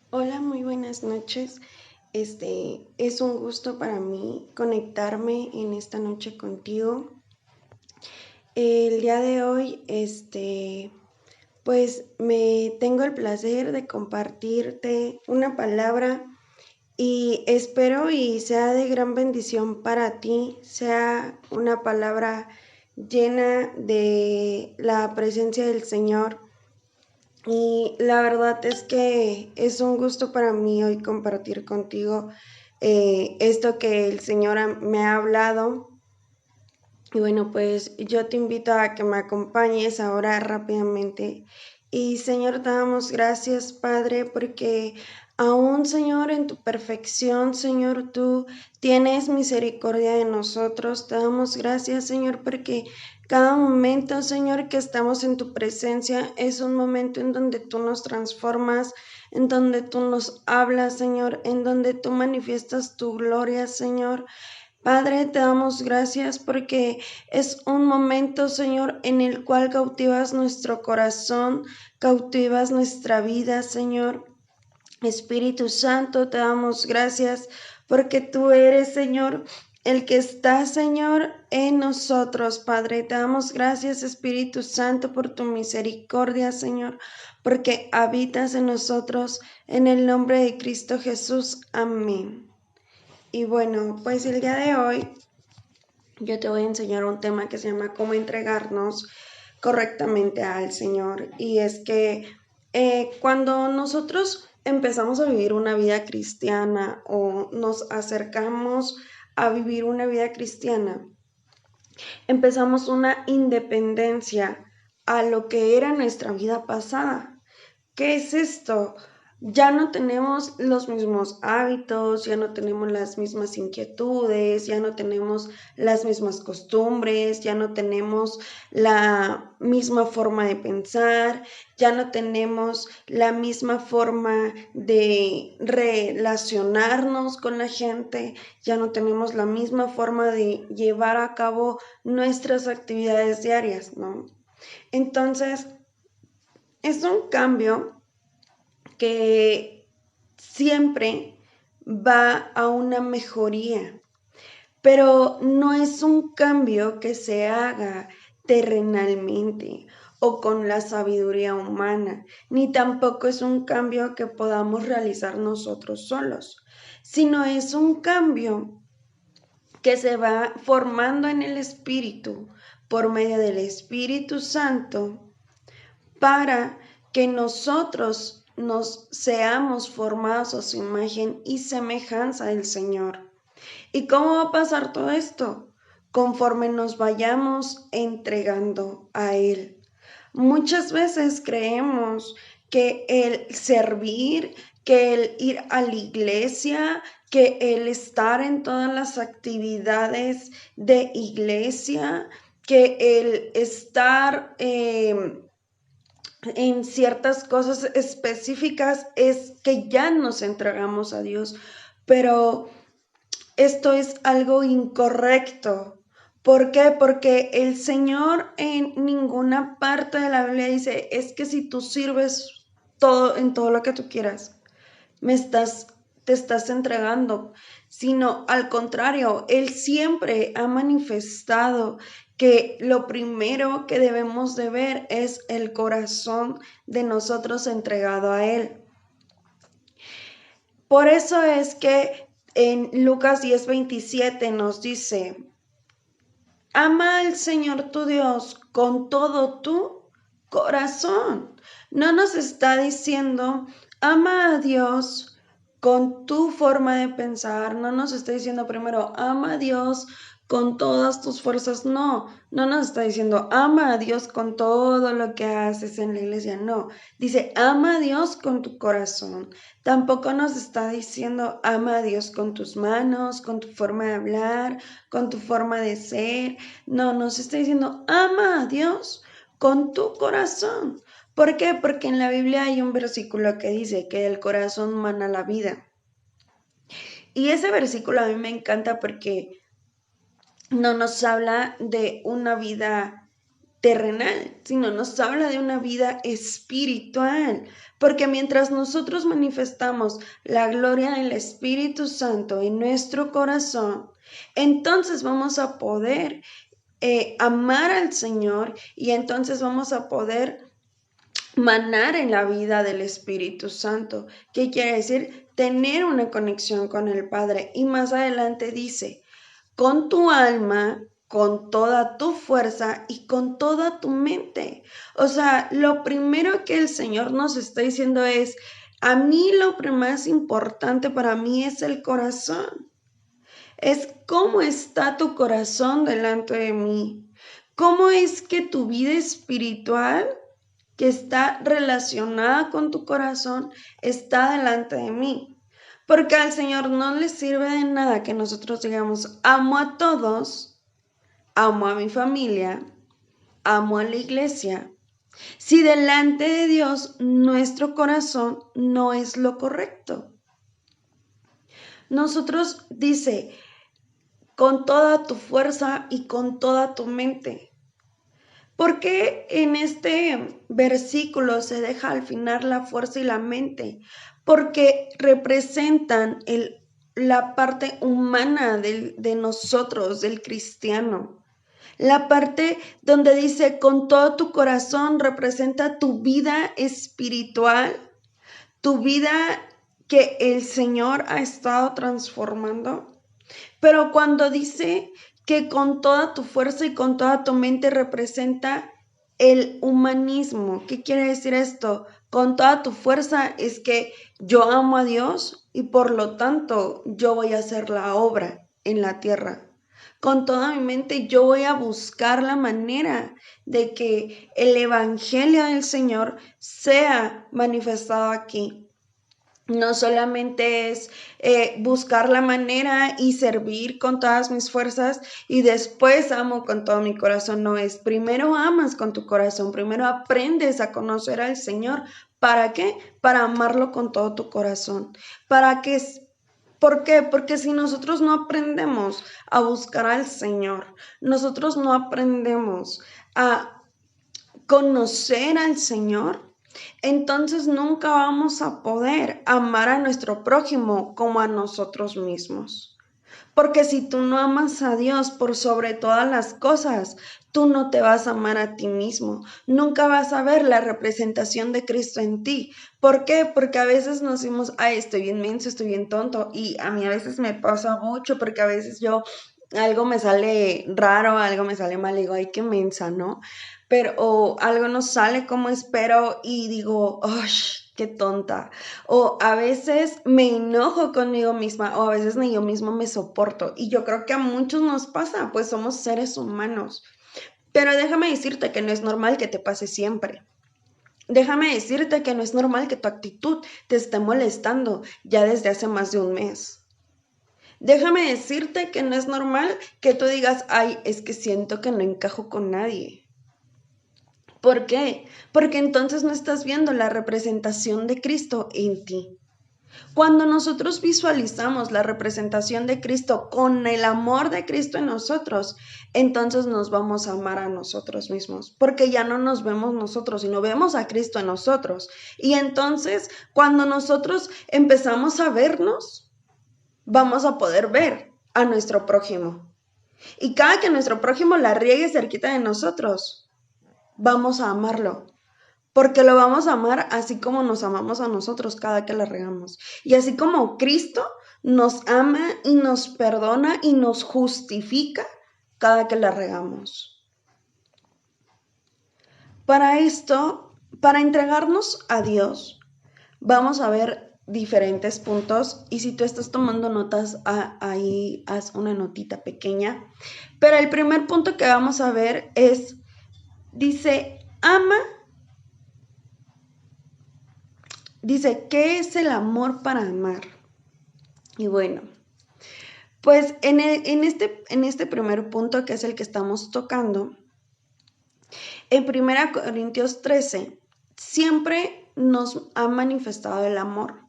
Hola, muy buenas noches. Es un gusto para mí conectarme en esta noche contigo. El día de hoy, pues me tengo el placer de compartirte una palabra y espero y sea de gran bendición para ti, sea una palabra llena de la presencia del Señor. Y la verdad es que es un gusto para mí hoy compartir contigo esto que el Señor me ha hablado. Y bueno, pues yo te invito a que me acompañes ahora rápidamente. Y Señor, te damos gracias, Padre, porque aún, Señor, en tu perfección, Señor, tú tienes misericordia de nosotros. Te damos gracias, Señor, porque cada momento, Señor, que estamos en tu presencia es un momento en donde tú nos transformas, en donde tú nos hablas, Señor, en donde tú manifiestas tu gloria, Señor. Padre, te damos gracias porque es un momento, Señor, en el cual cautivas nuestro corazón, cautivas nuestra vida, Señor. Espíritu Santo, te damos gracias porque tú eres, Señor, el que está, Señor, en nosotros, Padre. Te damos gracias, Espíritu Santo, por tu misericordia, Señor, porque habitas en nosotros, en el nombre de Cristo Jesús. Amén. Y bueno, pues el día de hoy yo te voy a enseñar un tema que se llama cómo entregarnos correctamente al Señor. Y es que cuando nosotros empezamos a vivir una vida cristiana o nos acercamos a vivir una vida cristiana, empezamos una independencia a lo que era nuestra vida pasada. ¿Qué es esto? Ya no tenemos los mismos hábitos, ya no tenemos las mismas inquietudes, ya no tenemos las mismas costumbres, ya no tenemos la misma forma de pensar, ya no tenemos la misma forma de relacionarnos con la gente, ya no tenemos la misma forma de llevar a cabo nuestras actividades diarias, ¿no? Entonces, es un cambio que siempre va a una mejoría, pero no es un cambio que se haga terrenalmente o con la sabiduría humana, ni tampoco es un cambio que podamos realizar nosotros solos, sino es un cambio que se va formando en el espíritu por medio del Espíritu Santo para que nosotros nos seamos formados a su imagen y semejanza del Señor. ¿Y cómo va a pasar todo esto? Conforme nos vayamos entregando a Él. Muchas veces creemos que el servir, que el ir a la iglesia, que el estar en todas las actividades de iglesia, que el estar en ciertas cosas específicas es que ya nos entregamos a Dios, pero esto es algo incorrecto. ¿Por qué? Porque el Señor en ninguna parte de la Biblia dice, es que si tú sirves todo en todo lo que tú quieras, me estás te estás entregando, sino al contrario, Él siempre ha manifestado que lo primero que debemos de ver es el corazón de nosotros entregado a Él. Por eso es que en Lucas 10:27 nos dice, ama al Señor tu Dios con todo tu corazón. No nos está diciendo, ama a Dios con tu forma de pensar. No nos está diciendo primero, ama a Dios con todas tus fuerzas. No, no nos está diciendo, ama a Dios con todo lo que haces en la iglesia. No, dice, ama a Dios con tu corazón. Tampoco nos está diciendo, ama a Dios con tus manos, con tu forma de hablar, con tu forma de ser. No, nos está diciendo, ama a Dios con tu corazón. ¿Por qué? Porque en la Biblia hay un versículo que dice que el corazón mana la vida. Y ese versículo a mí me encanta porque no nos habla de una vida terrenal, sino nos habla de una vida espiritual, porque mientras nosotros manifestamos la gloria del Espíritu Santo en nuestro corazón, entonces vamos a poder amar al Señor y entonces vamos a poder manar en la vida del Espíritu Santo. ¿Qué quiere decir? Tener una conexión con el Padre. Y más adelante dice, con tu alma, con toda tu fuerza y con toda tu mente. O sea, lo primero que el Señor nos está diciendo es, a mí lo más importante para mí es el corazón. Es cómo está tu corazón delante de mí. ¿Cómo es que tu vida espiritual que está relacionada con tu corazón está delante de mí? Porque al Señor no le sirve de nada que nosotros digamos, amo a todos, amo a mi familia, amo a la iglesia, si delante de Dios nuestro corazón no es lo correcto. Nosotros dice, con toda tu fuerza y con toda tu mente. ¿Por qué en este versículo se deja al final la fuerza y la mente? Porque representan la parte humana de nosotros, del cristiano. La parte donde dice con todo tu corazón representa tu vida espiritual, tu vida que el Señor ha estado transformando. Pero cuando dice que con toda tu fuerza y con toda tu mente representa el humanismo, ¿qué quiere decir esto? Con toda tu fuerza es que yo amo a Dios y por lo tanto yo voy a hacer la obra en la tierra. Con toda mi mente yo voy a buscar la manera de que el evangelio del Señor sea manifestado aquí. No solamente es buscar la manera y servir con todas mis fuerzas y después amo con todo mi corazón. No es, primero amas con tu corazón, primero aprendes a conocer al Señor. ¿Para qué? Para amarlo con todo tu corazón. ¿Por qué? Porque si nosotros no aprendemos a buscar al Señor, nosotros no aprendemos a conocer al Señor, entonces nunca vamos a poder amar a nuestro prójimo como a nosotros mismos. Porque si tú no amas a Dios por sobre todas las cosas, tú no te vas a amar a ti mismo. Nunca vas a ver la representación de Cristo en ti. ¿Por qué? Porque a veces nos decimos, ay, estoy bien menso, estoy bien tonto. Y a mí a veces me pasa mucho porque a veces algo me sale raro, algo me sale mal, digo, ay, qué mensa, ¿no? Pero o algo no sale como espero y digo, ¡ay, qué tonta! O a veces me enojo conmigo misma o a veces ni yo mismo me soporto. Y yo creo que a muchos nos pasa, pues somos seres humanos. Pero déjame decirte que no es normal que te pase siempre. Déjame decirte que no es normal que tu actitud te esté molestando ya desde hace más de un mes. Déjame decirte que no es normal que tú digas, ay, es que siento que no encajo con nadie. ¿Por qué? Porque entonces no estás viendo la representación de Cristo en ti. Cuando nosotros visualizamos la representación de Cristo con el amor de Cristo en nosotros, entonces nos vamos a amar a nosotros mismos, porque ya no nos vemos nosotros, sino vemos a Cristo en nosotros. Y entonces, cuando nosotros empezamos a vernos, vamos a poder ver a nuestro prójimo. Y cada que nuestro prójimo la riegue cerquita de nosotros, vamos a amarlo, porque lo vamos a amar así como nos amamos a nosotros cada que la regamos. Y así como Cristo nos ama y nos perdona y nos justifica cada que la regamos. Para esto, para entregarnos a Dios, vamos a ver diferentes puntos y si tú estás tomando notas, ahí haz una notita pequeña. Pero el primer punto que vamos a ver dice, dice, ¿qué es el amor para amar? Y bueno, pues en este primer punto, que es el que estamos tocando, en 1 Corintios 13, siempre nos ha manifestado el amor.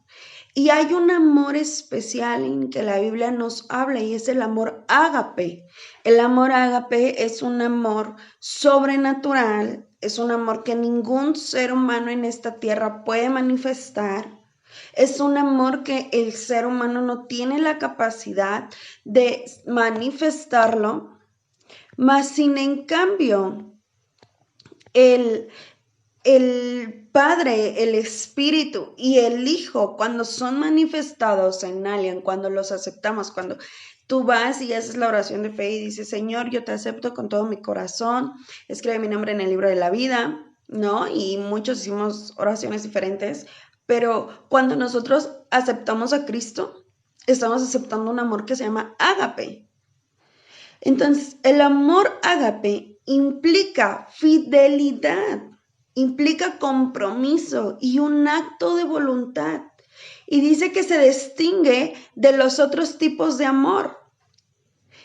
Y hay un amor especial en que la Biblia nos habla y es el amor ágape. El amor ágape es un amor sobrenatural, es un amor que ningún ser humano en esta tierra puede manifestar. Es un amor que el ser humano no tiene la capacidad de manifestarlo, mas sin en cambio el Padre, el Espíritu y el Hijo, cuando son manifestados en alguien, cuando los aceptamos, cuando tú vas y haces la oración de fe y dices, Señor, yo te acepto con todo mi corazón, escribe mi nombre en el libro de la vida, ¿no? Y muchos hicimos oraciones diferentes, pero cuando nosotros aceptamos a Cristo, estamos aceptando un amor que se llama ágape. Entonces, el amor ágape implica fidelidad, implica compromiso y un acto de voluntad. Y dice que se distingue de los otros tipos de amor.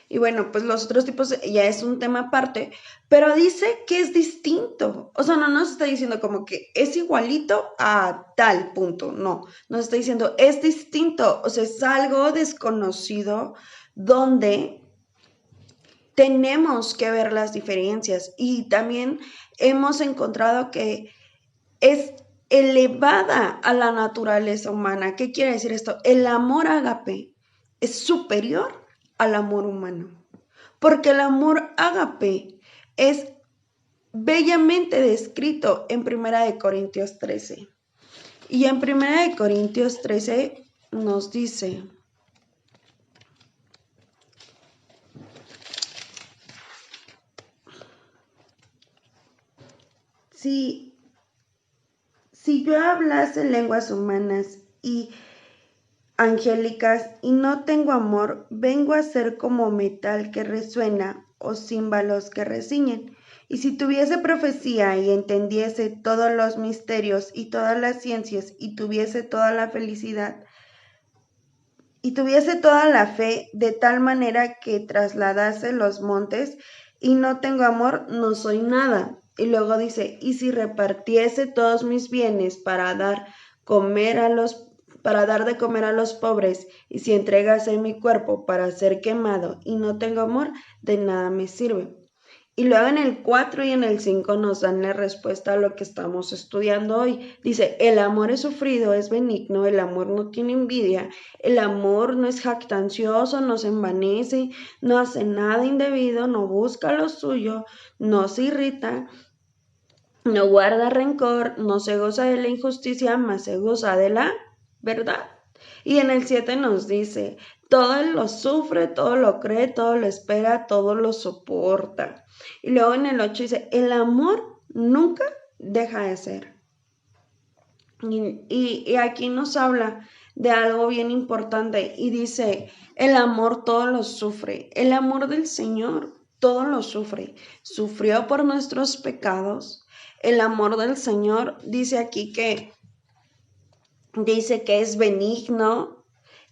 Y bueno, pues los otros tipos ya es un tema aparte, pero dice que es distinto. O sea, no nos está diciendo como que es igualito a tal punto, no. Nos está diciendo es distinto, o sea, es algo desconocido donde tenemos que ver las diferencias. Y también hemos encontrado que es elevada a la naturaleza humana. ¿Qué quiere decir esto? El amor ágape es superior al amor humano, porque el amor ágape es bellamente descrito en 1 Corintios 13. Y en 1 Corintios 13 nos dice, si yo hablase lenguas humanas y angélicas y no tengo amor, vengo a ser como metal que resuena o címbalos que reciñen. Y si tuviese profecía y entendiese todos los misterios y todas las ciencias y tuviese toda la felicidad y tuviese toda la fe de tal manera que trasladase los montes y no tengo amor, no soy nada. Y luego dice, y si repartiese todos mis bienes para dar de comer a los pobres, y si entregase mi cuerpo para ser quemado y no tengo amor, de nada me sirve. Y luego en el 4 y en el 5 nos dan la respuesta a lo que estamos estudiando hoy. Dice, el amor es sufrido, es benigno, el amor no tiene envidia, el amor no es jactancioso, no se envanece, no hace nada indebido, no busca lo suyo, no se irrita, no guarda rencor, no se goza de la injusticia, mas se goza de la verdad. Y en el 7 nos dice, todo lo sufre, todo lo cree, todo lo espera, todo lo soporta. Y luego en el 8 dice, el amor nunca deja de ser. Y aquí nos habla de algo bien importante y dice, el amor todo lo sufre. El amor del Señor todo lo sufre. Sufrió por nuestros pecados. El amor del Señor dice aquí que es benigno,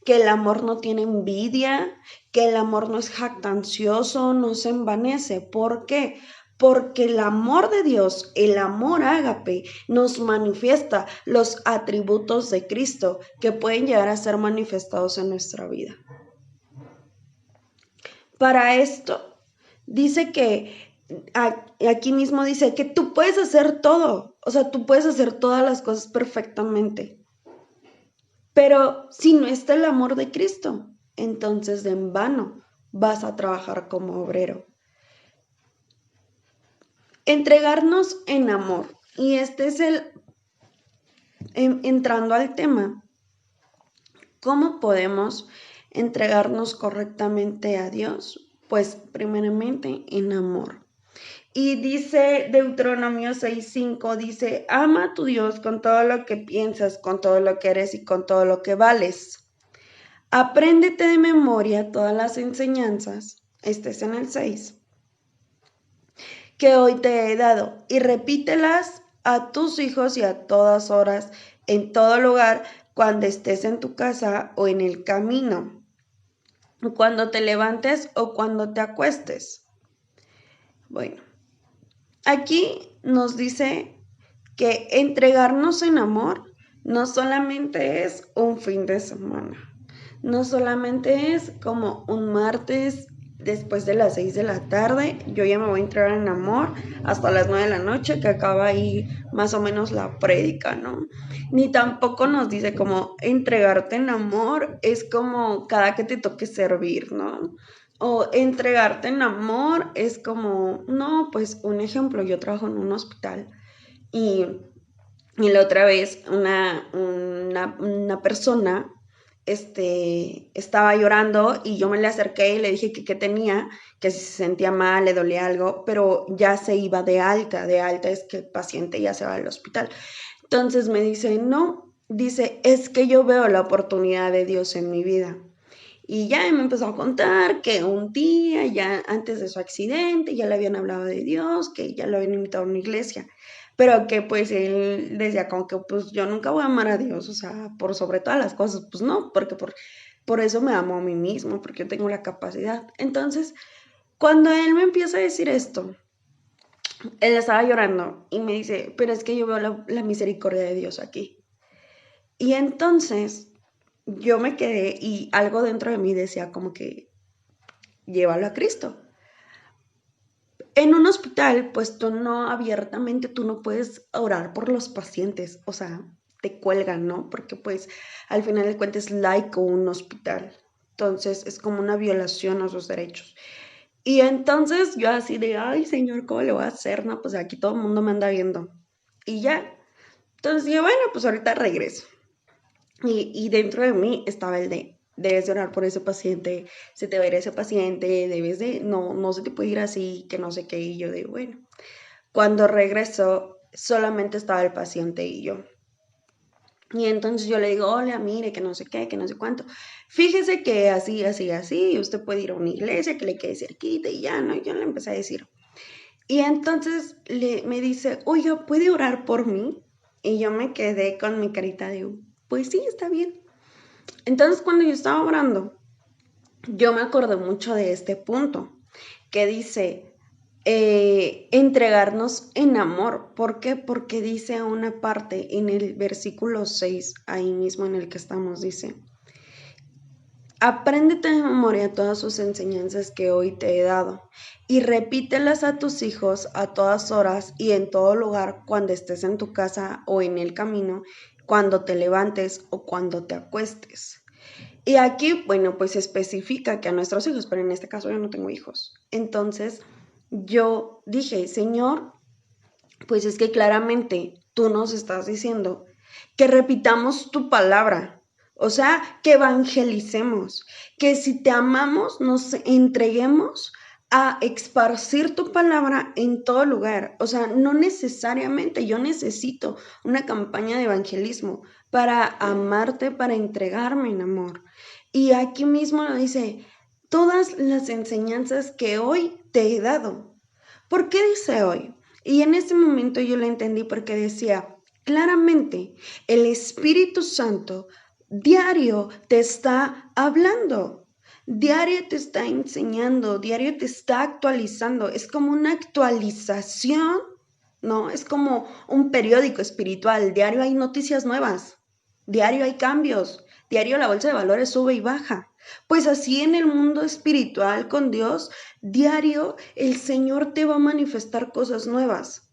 que el amor no tiene envidia, que el amor no es jactancioso, no se envanece. ¿Por qué? Porque el amor de Dios, el amor ágape, nos manifiesta los atributos de Cristo que pueden llegar a ser manifestados en nuestra vida. Para esto, dice que, aquí mismo dice que tú puedes hacer todo, o sea, tú puedes hacer todas las cosas perfectamente. Pero si no está el amor de Cristo, entonces en vano vas a trabajar como obrero. Entregarnos en amor. Y este es entrando al tema. ¿Cómo podemos entregarnos correctamente a Dios? Pues primeramente en amor. Y dice Deuteronomio 6:5, dice, ama a tu Dios con todo lo que piensas, con todo lo que eres y con todo lo que vales. Apréndete de memoria todas las enseñanzas, este es en el 6, que hoy te he dado, y repítelas a tus hijos y a todas horas, en todo lugar, cuando estés en tu casa o en el camino, cuando te levantes o cuando te acuestes. Bueno, aquí nos dice que entregarnos en amor no solamente es un fin de semana, no solamente es como un martes después de las 6 de la tarde, yo ya me voy a entrar en amor hasta las 9 de la noche, que acaba ahí más o menos la prédica, ¿no? Ni tampoco nos dice como entregarte en amor es como cada que te toque servir, ¿no? O entregarte en amor es como, no, pues un ejemplo, yo trabajo en un hospital y la otra vez una persona estaba llorando y yo me le acerqué y le dije que qué tenía, que si se sentía mal, le dolía algo, pero ya se iba de alta es que el paciente ya se va al hospital. Entonces me dice, no, dice, es que yo veo la oportunidad de Dios en mi vida. Y ya me empezó a contar que un día, ya antes de su accidente, ya le habían hablado de Dios, que ya lo habían invitado a una iglesia, pero que pues él decía como que pues yo nunca voy a amar a Dios, o sea, por sobre todas las cosas, pues no, porque por eso me amo a mí mismo, porque yo tengo la capacidad. Entonces, cuando él me empieza a decir esto, él estaba llorando y me dice, pero es que yo veo la misericordia de Dios aquí. Y entonces yo me quedé y algo dentro de mí decía como que llévalo a Cristo. En un hospital, pues tú no abiertamente, tú no puedes orar por los pacientes, o sea, te cuelgan, ¿no? Porque pues al final de cuentas es laico un hospital, entonces es como una violación a sus derechos. Y entonces yo así de, ay señor, ¿cómo le voy a hacer? No, pues aquí todo el mundo me anda viendo. Y ya, entonces dije, bueno, pues ahorita regreso. Y dentro de mí estaba el de, debes de orar por ese paciente, se te va a ir ese paciente, debes de, no se te puede ir así, que no sé qué, y yo de, bueno. Cuando regresó, solamente estaba el paciente y yo. Y entonces yo le digo, hola, mire, que no sé qué, que no sé cuánto. Fíjese que así, así, así, usted puede ir a una iglesia que le quede cerquita y ya, ¿no? Yo le empecé a decir. Y entonces me dice, oiga, ¿puede orar por mí? Y yo me quedé con mi carita de, pues sí, está bien. Entonces cuando yo estaba orando, yo me acordé mucho de este punto, que dice, entregarnos en amor. ¿Por qué? Porque dice una parte en el versículo 6, ahí mismo en el que estamos, dice, apréndete de memoria todas sus enseñanzas que hoy te he dado y repítelas a tus hijos a todas horas y en todo lugar cuando estés en tu casa o en el camino, cuando te levantes o cuando te acuestes. Y aquí, bueno, pues especifica que a nuestros hijos, pero en este caso yo no tengo hijos. Entonces yo dije, Señor, pues es que claramente tú nos estás diciendo que repitamos tu palabra, o sea, que evangelicemos, que si te amamos nos entreguemos a esparcir tu palabra en todo lugar. O sea, no necesariamente yo necesito una campaña de evangelismo para amarte, para entregarme en amor. Y aquí mismo lo dice, todas las enseñanzas que hoy te he dado. ¿Por qué dice hoy? Y en ese momento yo lo entendí porque decía, claramente, el Espíritu Santo diario te está hablando, diario te está enseñando, diario te está actualizando. Es como una actualización, ¿no? Es como un periódico espiritual. Diario hay noticias nuevas, diario hay cambios, diario la bolsa de valores sube y baja. Pues así en el mundo espiritual con Dios, diario el Señor te va a manifestar cosas nuevas.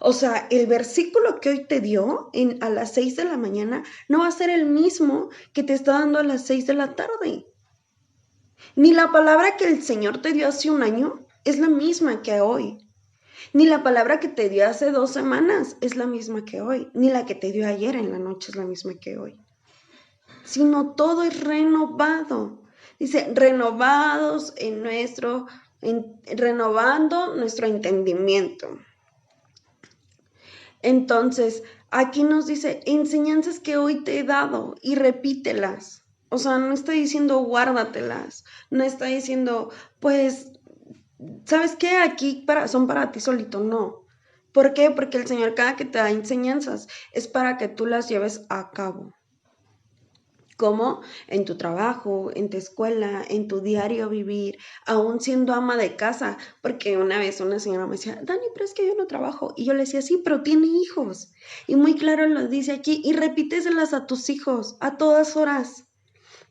O sea, el versículo que hoy te dio a las 6 de la mañana no va a ser el mismo que te está dando a las 6 de la tarde. Ni la palabra que el Señor te dio hace un año es la misma que hoy. Ni la palabra que te dio hace 2 semanas es la misma que hoy. Ni la que te dio ayer en la noche es la misma que hoy. Sino todo es renovado. Dice, renovados renovando nuestro entendimiento. Entonces, aquí nos dice, enseñanzas que hoy te he dado y repítelas. O sea, no está diciendo guárdatelas, no está diciendo, pues, ¿sabes qué? Aquí son para ti solito, no. ¿Por qué? Porque el Señor cada que te da enseñanzas es para que tú las lleves a cabo. Como en tu trabajo, en tu escuela, en tu diario vivir, aún siendo ama de casa, porque una vez una señora me decía, Dani, pero es que yo no trabajo, y yo le decía, sí, pero tiene hijos, y muy claro lo dice aquí, y repíteselas a tus hijos a todas horas.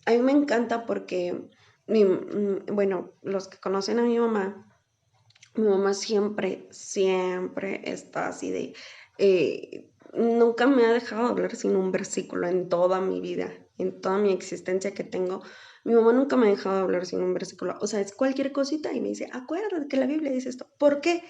A mí me encanta porque Bueno, los que conocen a mi mamá siempre, siempre está así de, nunca me ha dejado hablar sin un versículo en toda mi vida, en toda mi existencia que tengo. Mi mamá nunca me ha dejado hablar sin un versículo. O sea, es cualquier cosita y me dice, acuérdate que la Biblia dice esto. ¿Por qué?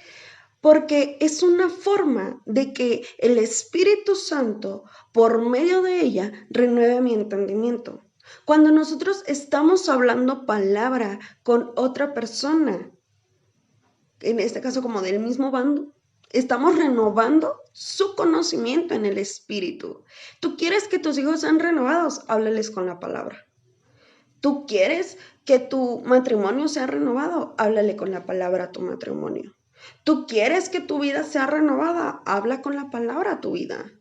Porque es una forma de que el Espíritu Santo, por medio de ella, renueve mi entendimiento. Cuando nosotros estamos hablando palabra con otra persona, en este caso como del mismo bando, estamos renovando su conocimiento en el Espíritu. ¿Tú quieres que tus hijos sean renovados? Háblales con la palabra. ¿Tú quieres que tu matrimonio sea renovado? Háblale con la palabra a tu matrimonio. ¿Tú quieres que tu vida sea renovada? Habla con la palabra a tu vida.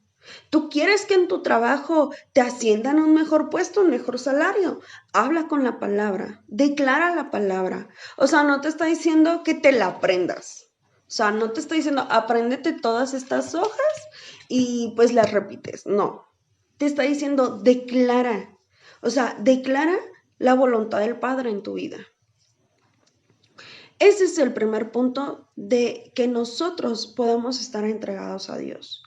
¿Tú quieres que en tu trabajo te asciendan a un mejor puesto, un mejor salario? Habla con la palabra, declara la palabra. O sea, no te está diciendo que te la aprendas. O sea, no te está diciendo, apréndete todas estas hojas y pues las repites. No, te está diciendo, declara. O sea, declara la voluntad del Padre en tu vida. Ese es el primer punto de que nosotros podamos estar entregados a Dios.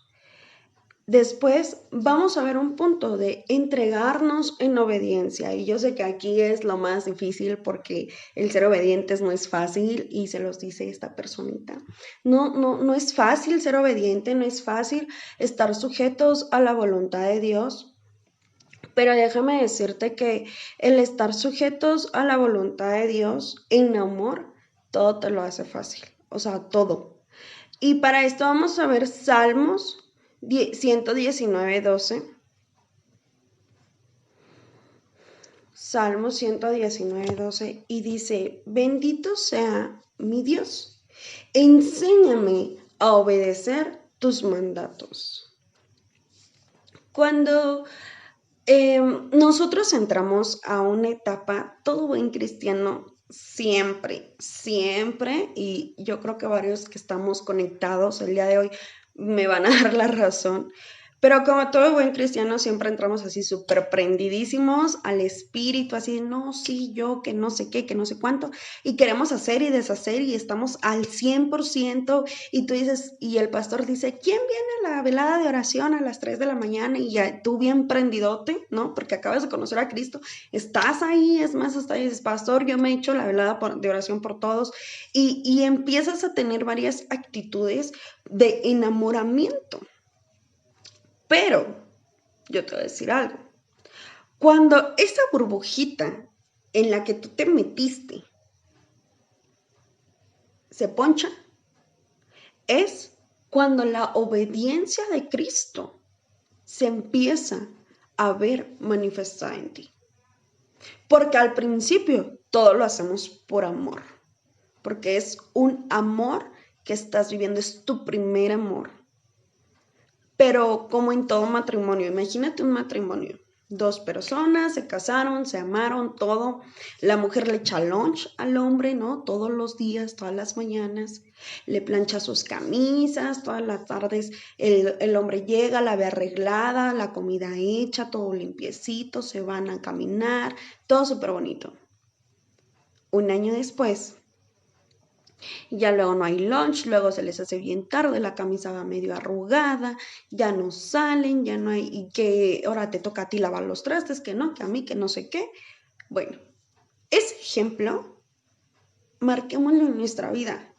Después vamos a ver un punto de entregarnos en obediencia. Y yo sé que aquí es lo más difícil porque el ser obedientes no es fácil y se los dice esta personita. No es fácil ser obediente, no es fácil estar sujetos a la voluntad de Dios. Pero déjame decirte que el estar sujetos a la voluntad de Dios en amor, todo te lo hace fácil. O sea, todo. Y para esto vamos a ver Salmos 119:12. Salmos 119:12 y dice, bendito sea mi Dios, enséñame a obedecer tus mandatos. Cuando nosotros entramos a una etapa, todo buen cristiano siempre, siempre, y yo creo que varios que estamos conectados el día de hoy me van a dar la razón, pero como todo buen cristiano siempre entramos así súper prendidísimos al espíritu, así, no, sí, yo, que no sé qué, que no sé cuánto, y queremos hacer y deshacer y estamos al 100%, y tú dices, y el pastor dice, ¿quién viene a la velada de oración a las 3 de la mañana? Y ya tú bien prendidote, ¿no? Porque acabas de conocer a Cristo, estás ahí, es más, hasta dices, pastor, yo me he hecho la velada de oración por todos, y empiezas a tener varias actitudes de enamoramiento. Pero, yo te voy a decir algo. Cuando esa burbujita en la que tú te metiste se poncha, es cuando la obediencia de Cristo se empieza a ver manifestada en ti. Porque al principio todo lo hacemos por amor. Porque es un amor que estás viviendo, es tu primer amor. Pero como en todo matrimonio, imagínate un matrimonio. Dos personas se casaron, se amaron, todo. La mujer le echa lunch al hombre, ¿no? Todos los días, todas las mañanas. Le plancha sus camisas, todas las tardes el hombre llega, la ve arreglada, la comida hecha, todo limpiecito, se van a caminar, todo súper bonito. Un año después, ya luego no hay lunch, luego se les hace bien tarde, la camisa va medio arrugada, ya no salen, ya no hay, y que ahora te toca a ti lavar los trastes, que no, que a mí, que no sé qué. Bueno, ese ejemplo, marquémoslo en nuestra vida,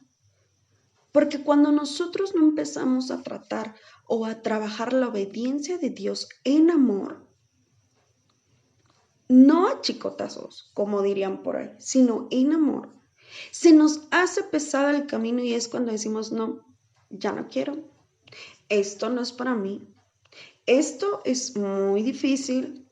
porque cuando nosotros no empezamos a tratar o a trabajar la obediencia de Dios en amor, no a chicotazos, como dirían por ahí, sino en amor, se nos hace pesado el camino y es cuando decimos, no, ya no quiero, esto no es para mí, esto es muy difícil.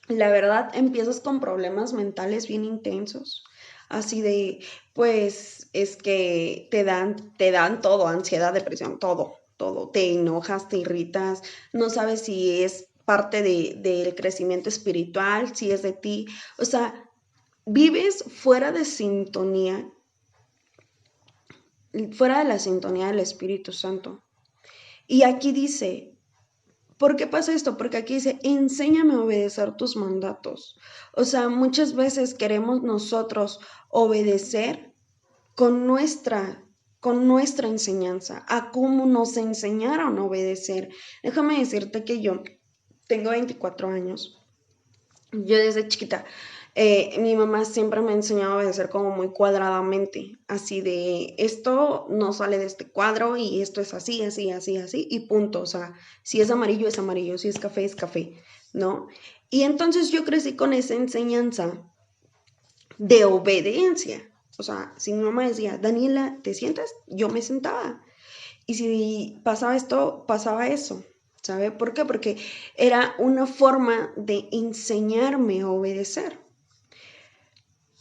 La verdad, empiezas con problemas mentales bien intensos, así de, pues, es que te dan todo, ansiedad, depresión, todo, te enojas, te irritas, no sabes si es parte del crecimiento espiritual, si es de ti, o sea, vives fuera de la sintonía del Espíritu Santo. Y aquí dice, ¿Por qué pasa esto? Porque aquí dice, enséñame a obedecer tus mandatos. O sea, muchas veces queremos nosotros obedecer con nuestra enseñanza, a cómo nos enseñaron a obedecer. Déjame decirte que yo tengo 24 años. Yo desde chiquita, mi mamá siempre me enseñaba a obedecer como muy cuadradamente, así de esto no sale de este cuadro y esto es así, así, así, así y punto. O sea, si es amarillo, si es café, ¿no? Y entonces yo crecí con esa enseñanza de obediencia. O sea, si mi mamá decía, Daniela, ¿te sientas? Yo me sentaba. Y si pasaba esto, pasaba eso. ¿Sabe por qué? Porque era una forma de enseñarme a obedecer.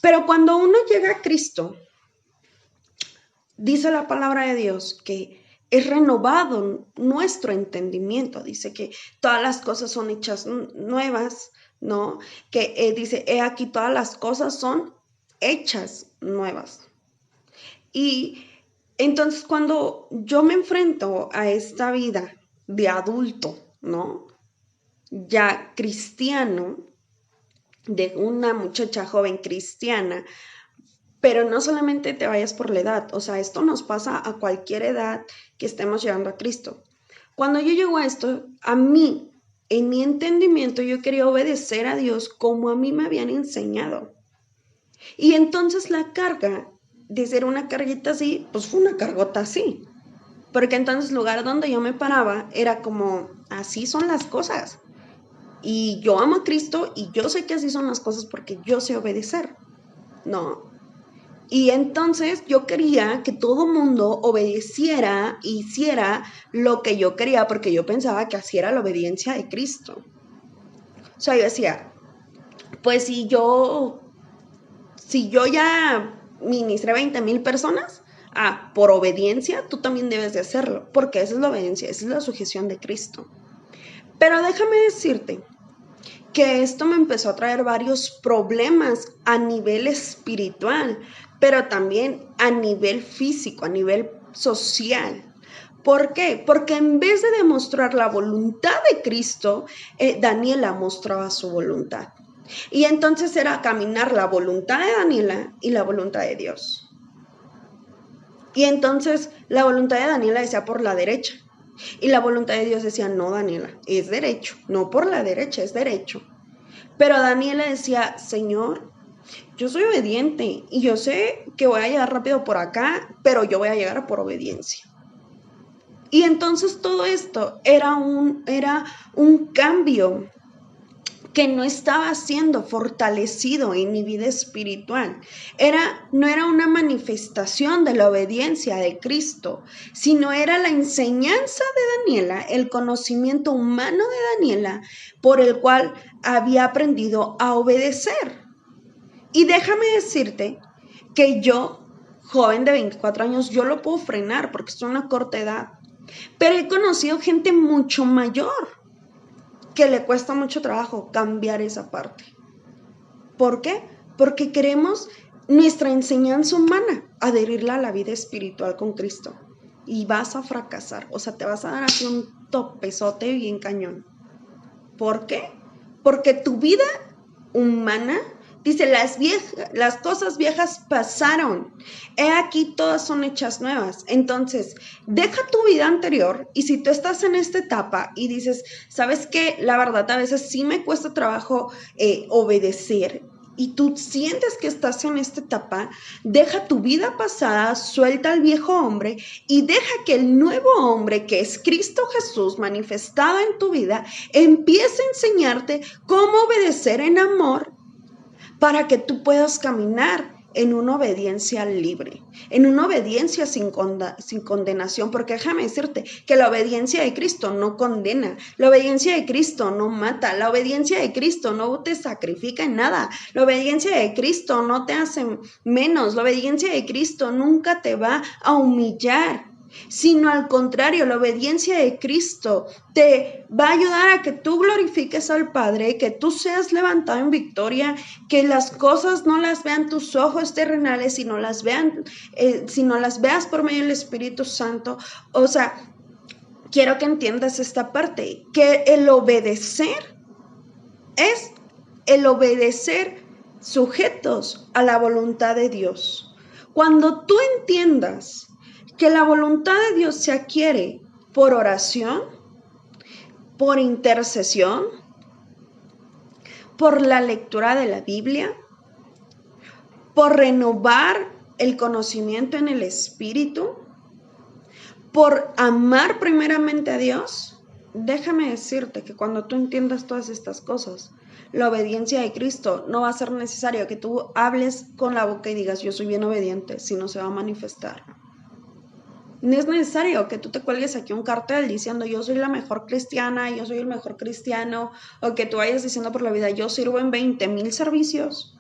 Pero cuando uno llega a Cristo, dice la palabra de Dios que es renovado nuestro entendimiento. Dice que todas las cosas son hechas nuevas, ¿no? Que dice, he aquí todas las cosas son hechas nuevas. Y entonces cuando yo me enfrento a esta vida de adulto, ¿no? Ya cristiano, de una muchacha joven cristiana, pero no solamente te vayas por la edad, o sea, esto nos pasa a cualquier edad que estemos llegando a Cristo. Cuando yo llego a esto, a mí, en mi entendimiento, yo quería obedecer a Dios como a mí me habían enseñado. Y entonces la carga, de ser una carguita así, pues fue una cargota así. Porque entonces el lugar donde yo me paraba era como, así son las cosas. Y yo amo a Cristo y yo sé que así son las cosas porque yo sé obedecer, ¿no? Y entonces yo quería que todo mundo obedeciera e hiciera lo que yo quería porque yo pensaba que así era la obediencia de Cristo. O sea, yo decía, pues si yo ya ministré 20,000 personas, por obediencia tú también debes de hacerlo, porque esa es la obediencia, esa es la sujeción de Cristo. Pero déjame decirte que esto me empezó a traer varios problemas a nivel espiritual, pero también a nivel físico, a nivel social. ¿Por qué? Porque en vez de demostrar la voluntad de Cristo, Daniela mostraba su voluntad. Y entonces era caminar la voluntad de Daniela y la voluntad de Dios. Y entonces la voluntad de Daniela decía por la derecha. Y la voluntad de Dios decía, no, Daniela, es derecho, no por la derecha, es derecho. Pero Daniela decía, Señor, yo soy obediente y yo sé que voy a llegar rápido por acá, pero yo voy a llegar por obediencia. Y entonces todo esto era un cambio que no estaba siendo fortalecido en mi vida espiritual. No era una manifestación de la obediencia de Cristo, sino era la enseñanza de Daniela, el conocimiento humano de Daniela, por el cual había aprendido a obedecer. Y déjame decirte que yo, joven de 24 años, yo lo puedo frenar porque es una corta edad, pero he conocido gente mucho mayor que le cuesta mucho trabajo cambiar esa parte. ¿Por qué? Porque queremos nuestra enseñanza humana, adherirla a la vida espiritual con Cristo. Y vas a fracasar, o sea, te vas a dar así un topezote bien cañón. ¿Por qué? Porque tu vida humana, dice, las cosas viejas pasaron. He aquí todas son hechas nuevas. Entonces, deja tu vida anterior y si tú estás en esta etapa y dices, ¿sabes qué? La verdad, a veces sí me cuesta trabajo obedecer. Y tú sientes que estás en esta etapa, deja tu vida pasada, suelta al viejo hombre y deja que el nuevo hombre, que es Cristo Jesús manifestado en tu vida, empiece a enseñarte cómo obedecer en amor para que tú puedas caminar en una obediencia libre, en una obediencia sin condenación, porque déjame decirte que la obediencia de Cristo no condena, la obediencia de Cristo no mata, la obediencia de Cristo no te sacrifica en nada, la obediencia de Cristo no te hace menos, la obediencia de Cristo nunca te va a humillar, sino al contrario, la obediencia de Cristo te va a ayudar a que tú glorifiques al Padre, que tú seas levantado en victoria, que las cosas no las vean tus ojos terrenales, sino las veas por medio del Espíritu Santo. O sea, quiero que entiendas esta parte, que el obedecer es el obedecer sujetos a la voluntad de Dios. Cuando tú entiendas que la voluntad de Dios se adquiere por oración, por intercesión, por la lectura de la Biblia, por renovar el conocimiento en el Espíritu, por amar primeramente a Dios, déjame decirte que cuando tú entiendas todas estas cosas, la obediencia de Cristo no va a ser necesario que tú hables con la boca y digas yo soy bien obediente, sino se va a manifestar. No es necesario que tú te cuelgues aquí un cartel diciendo yo soy la mejor cristiana, yo soy el mejor cristiano, o que tú vayas diciendo por la vida yo sirvo en 20,000 servicios.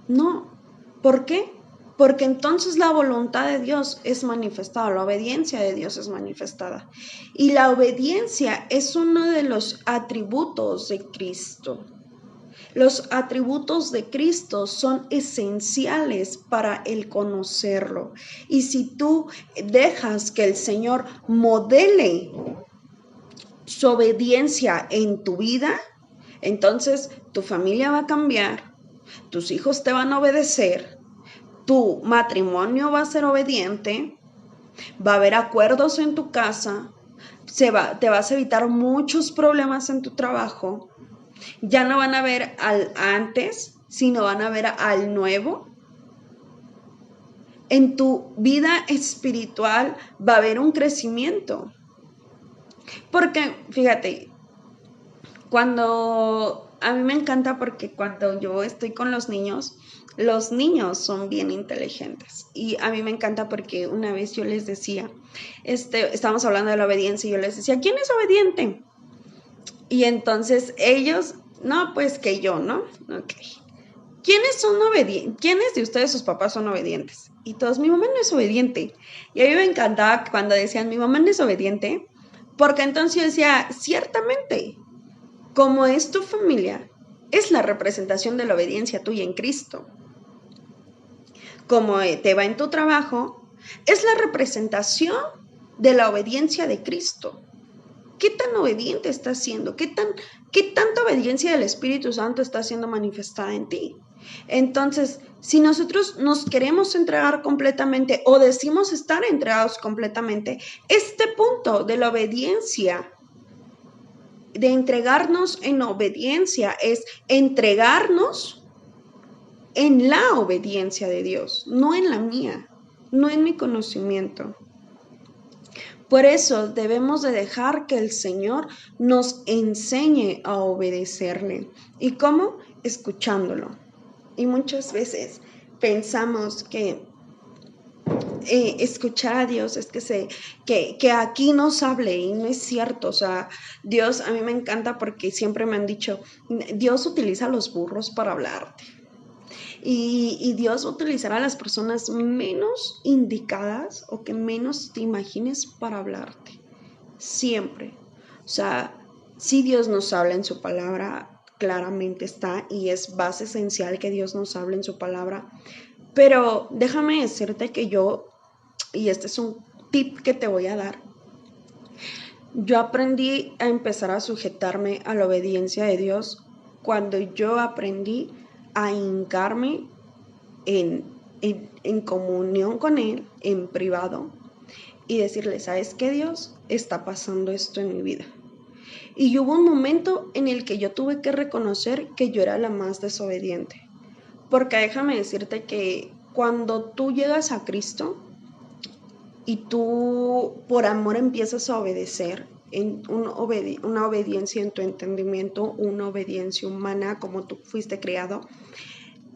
No. ¿Por qué? Porque entonces la voluntad de Dios es manifestada, la obediencia de Dios es manifestada. Y la obediencia es uno de los atributos de Cristo. Los atributos de Cristo son esenciales para el conocerlo. Y si tú dejas que el Señor modele su obediencia en tu vida, entonces tu familia va a cambiar, tus hijos te van a obedecer, tu matrimonio va a ser obediente, va a haber acuerdos en tu casa, te vas a evitar muchos problemas en tu trabajo. Ya no van a ver al antes, sino van a ver al nuevo. En tu vida espiritual va a haber un crecimiento. Porque, fíjate, a mí me encanta porque cuando yo estoy con los niños son bien inteligentes. Y a mí me encanta porque una vez yo les decía, estábamos hablando de la obediencia y yo les decía, ¿quién es obediente? Y entonces ellos, no, pues que yo, ¿no? Ok. ¿Quiénes son obedientes? ¿Quiénes de ustedes, sus papás, son obedientes? Y todos, mi mamá no es obediente. Y a mí me encantaba cuando decían, mi mamá no es obediente, porque entonces yo decía, ciertamente, como es tu familia, es la representación de la obediencia tuya en Cristo. Como te va en tu trabajo, es la representación de la obediencia de Cristo. ¿Qué tan obediente estás siendo? ¿Qué tanta obediencia del Espíritu Santo está siendo manifestada en ti? Entonces, si nosotros nos queremos entregar completamente o decimos estar entregados completamente, este punto de la obediencia, de entregarnos en obediencia, es entregarnos en la obediencia de Dios, no en la mía, no en mi conocimiento. Por eso debemos de dejar que el Señor nos enseñe a obedecerle. ¿Y cómo? Escuchándolo. Y muchas veces pensamos que escuchar a Dios es que aquí nos hable, y no es cierto. O sea, Dios, a mí me encanta porque siempre me han dicho, Dios utiliza a los burros para hablarte. Y Dios utilizará a las personas menos indicadas o que menos te imagines para hablarte. Siempre. O sea, si Dios nos habla en su palabra, claramente está, y es base esencial que Dios nos hable en su palabra. Pero déjame decirte que y este es un tip que te voy a dar, yo aprendí a empezar a sujetarme a la obediencia de Dios cuando yo aprendí a hincarme en comunión con Él, en privado, y decirle, ¿sabes qué, Dios? Está pasando esto en mi vida. Y hubo un momento en el que yo tuve que reconocer que yo era la más desobediente. Porque déjame decirte que cuando tú llegas a Cristo y tú por amor empiezas a obedecer, en una obediencia en tu entendimiento, una obediencia humana como tú fuiste criado,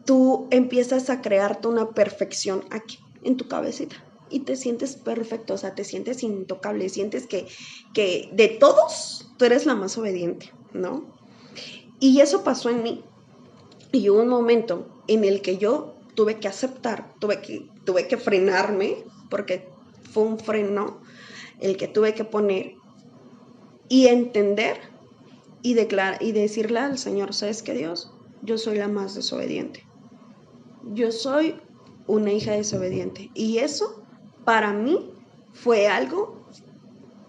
tú empiezas a crearte una perfección aquí, en tu cabecita. Y te sientes perfecto, o sea, te sientes intocable, sientes que de todos tú eres la más obediente, ¿no? Y eso pasó en mí. Y hubo un momento en el que yo tuve que aceptar, tuve que frenarme, porque fue un freno el que tuve que poner y entender y decirle al Señor, ¿sabes qué, Dios? Yo soy la más desobediente. Yo soy una hija desobediente. Y eso, para mí, fue algo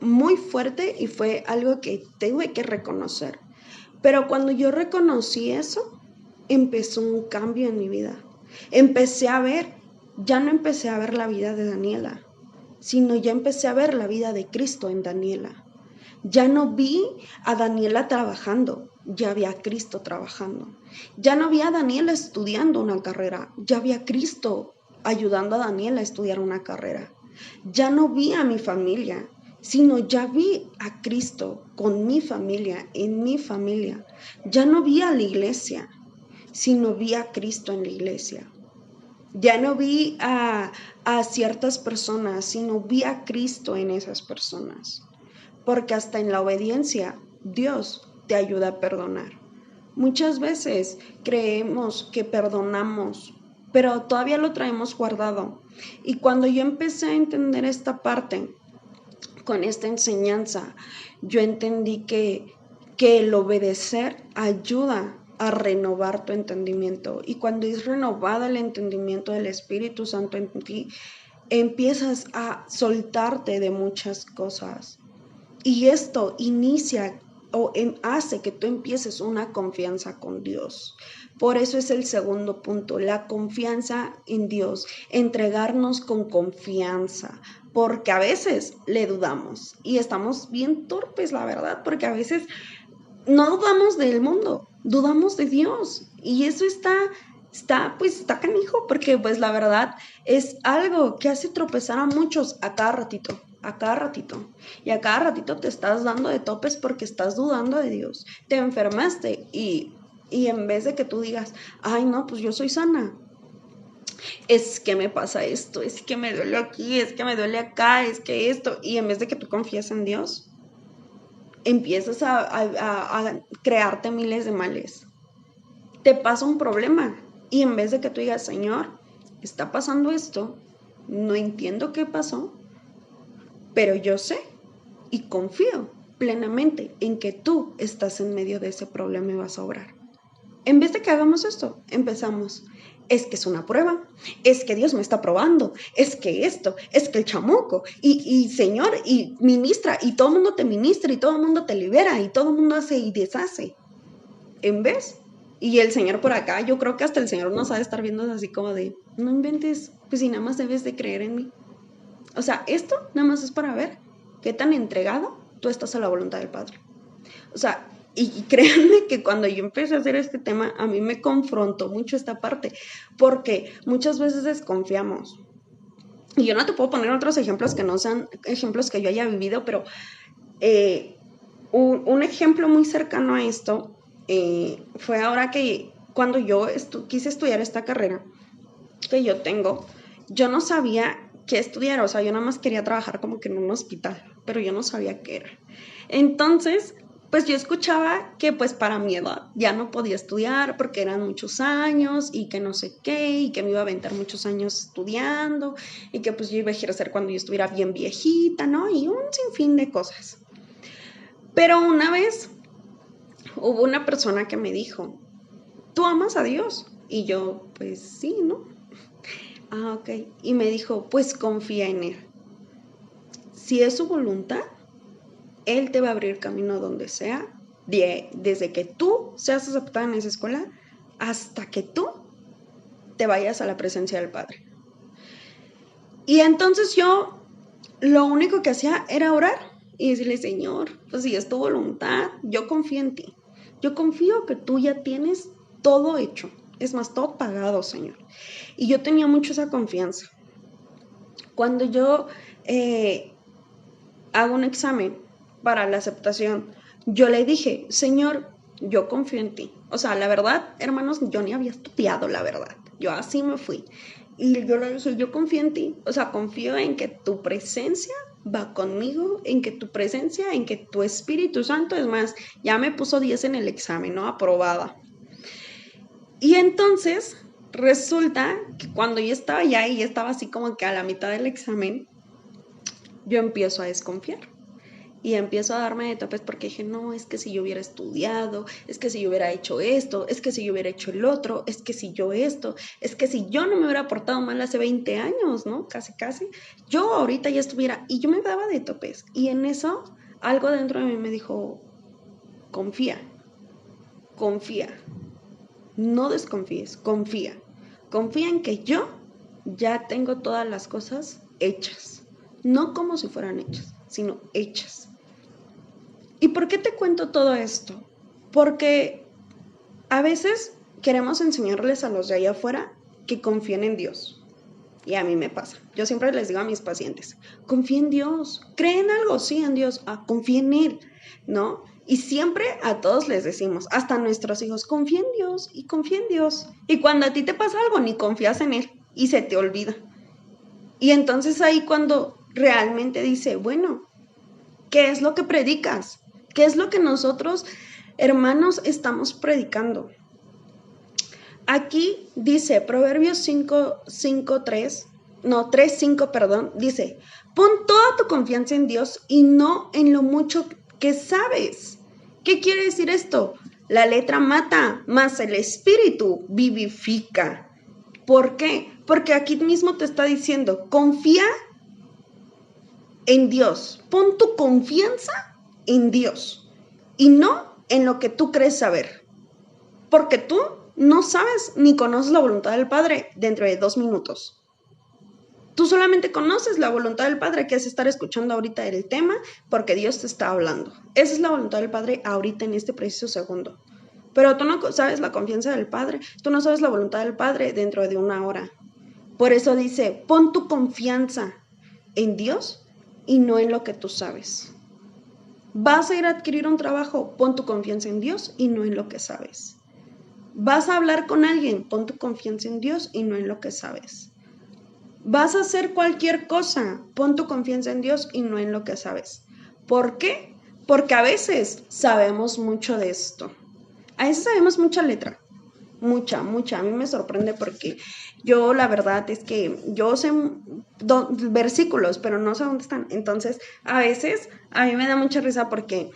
muy fuerte y fue algo que tuve que reconocer. Pero cuando yo reconocí eso, empezó un cambio en mi vida. Ya no empecé a ver la vida de Daniela, sino ya empecé a ver la vida de Cristo en Daniela. Ya no vi a Daniela trabajando, ya vi a Cristo trabajando. Ya no vi a Daniela estudiando una carrera, ya vi a Cristo ayudando a Daniela a estudiar una carrera. Ya no vi a mi familia, sino ya vi a Cristo con mi familia, en mi familia. Ya no vi a la iglesia, sino vi a Cristo en la iglesia. Ya no vi a ciertas personas, sino vi a Cristo en esas personas. Porque hasta en la obediencia, Dios te ayuda a perdonar. Muchas veces creemos que perdonamos, pero todavía lo traemos guardado. Y cuando yo empecé a entender esta parte, con esta enseñanza, yo entendí que el obedecer ayuda a renovar tu entendimiento. Y cuando es renovado el entendimiento del Espíritu Santo en ti, empiezas a soltarte de muchas cosas. Y esto inicia hace que tú empieces una confianza con Dios. Por eso es el segundo punto, la confianza en Dios, entregarnos con confianza, porque a veces le dudamos y estamos bien torpes, la verdad, porque a veces no dudamos del mundo, dudamos de Dios. Y eso está canijo, porque pues la verdad es algo que hace tropezar a muchos a cada ratito. Y a cada ratito te estás dando de topes porque estás dudando de Dios. Te enfermaste y en vez de que tú digas, ay no, pues yo soy sana, es que me pasa esto, es que me duele aquí, es que me duele acá, es que esto, y en vez de que tú confíes en Dios, empiezas a crearte miles de males. Te pasa un problema y en vez de que tú digas, Señor, está pasando esto, no entiendo qué pasó, pero yo sé y confío plenamente en que tú estás en medio de ese problema y vas a obrar. En vez de que hagamos esto, empezamos. Es que es una prueba, es que Dios me está probando, es que esto, es que el chamuco, y Señor, y ministra, y todo el mundo te ministra, y todo el mundo te libera, y todo el mundo hace y deshace. En vez, y el Señor por acá, yo creo que hasta el Señor nos ha de estar viendo así como de, no inventes, pues si nada más debes de creer en mí. O sea, esto nada más es para ver qué tan entregado tú estás a la voluntad del Padre. O sea, y créanme que cuando yo empecé a hacer este tema, a mí me confrontó mucho esta parte, porque muchas veces desconfiamos. Y yo no te puedo poner otros ejemplos que no sean ejemplos que yo haya vivido, pero un ejemplo muy cercano a esto fue ahora que cuando yo quise estudiar esta carrera que yo tengo, yo no sabía qué estudiar, o sea, yo nada más quería trabajar como que en un hospital, pero yo no sabía qué era. Entonces, pues yo escuchaba que pues para mi edad ya no podía estudiar porque eran muchos años y que no sé qué, y que me iba a aventar muchos años estudiando y que pues yo iba a ejercer cuando yo estuviera bien viejita, ¿no? Y un sinfín de cosas. Pero una vez hubo una persona que me dijo, ¿tú amas a Dios? Y yo, pues sí, ¿no? Ah, ok. Y me dijo, pues confía en Él. Si es su voluntad, Él te va a abrir camino donde sea, desde que tú seas aceptada en esa escuela hasta que tú te vayas a la presencia del Padre. Y entonces yo lo único que hacía era orar y decirle, Señor, pues si es tu voluntad, yo confío en ti. Yo confío que tú ya tienes todo hecho. Es más, todo pagado, Señor. Y yo tenía mucho esa confianza. Cuando yo hago un examen para la aceptación, yo le dije, Señor, yo confío en ti. O sea, la verdad, hermanos, yo ni había estudiado, la verdad. Yo así me fui. Y yo le dije, yo confío en ti. O sea, confío en que tu presencia va conmigo, en que tu presencia, en que tu Espíritu Santo, es más, ya me puso 10 en el examen, ¿no? Aprobada. Y entonces resulta que cuando yo estaba allá y estaba así como que a la mitad del examen, yo empiezo a desconfiar. Y empiezo a darme de topes porque dije, no, es que si yo hubiera estudiado, es que si yo hubiera hecho esto, es que si yo hubiera hecho el otro, es que si yo esto, es que si yo no me hubiera portado mal hace 20 años, ¿no? Casi, casi. Yo ahorita ya estuviera, y yo me daba de topes. Y en eso, algo dentro de mí me dijo, confía, confía, no desconfíes, confía. Confía en que yo ya tengo todas las cosas hechas. No como si fueran hechas, sino hechas. ¿Y por qué te cuento todo esto? Porque a veces queremos enseñarles a los de allá afuera que confíen en Dios. Y a mí me pasa. Yo siempre les digo a mis pacientes, confía en Dios. ¿Creen algo? Sí, en Dios. Confía en Él, ¿no? Y siempre a todos les decimos, hasta a nuestros hijos, confía en Dios y confía en Dios. Y cuando a ti te pasa algo, ni confías en Él y se te olvida. Y entonces ahí cuando realmente dice, bueno, ¿qué es lo que predicas? ¿Qué es lo que nosotros, hermanos, estamos predicando? Aquí dice, Proverbios 3:5, perdón, dice, pon toda tu confianza en Dios y no en lo mucho que sabes. ¿Qué quiere decir esto? La letra mata, mas el espíritu vivifica. ¿Por qué? Porque aquí mismo te está diciendo, confía en Dios, pon tu confianza en Dios y no en lo que tú crees saber, porque tú no sabes ni conoces la voluntad del Padre dentro de 2 minutos. Tú solamente conoces la voluntad del Padre, que es estar escuchando ahorita el tema, porque Dios te está hablando. Esa es la voluntad del Padre ahorita en este preciso segundo. Pero tú no sabes la confianza del Padre, tú no sabes la voluntad del Padre dentro de 1 hora. Por eso dice, pon tu confianza en Dios y no en lo que tú sabes. Vas a ir a adquirir un trabajo, pon tu confianza en Dios y no en lo que sabes. Vas a hablar con alguien, pon tu confianza en Dios y no en lo que sabes. Vas a hacer cualquier cosa, pon tu confianza en Dios y no en lo que sabes. ¿Por qué? Porque a veces sabemos mucho de esto. A veces sabemos mucha letra. Mucha. A mí me sorprende porque yo la verdad es que yo sé versículos, pero no sé dónde están. Entonces, a veces a mí me da mucha risa porque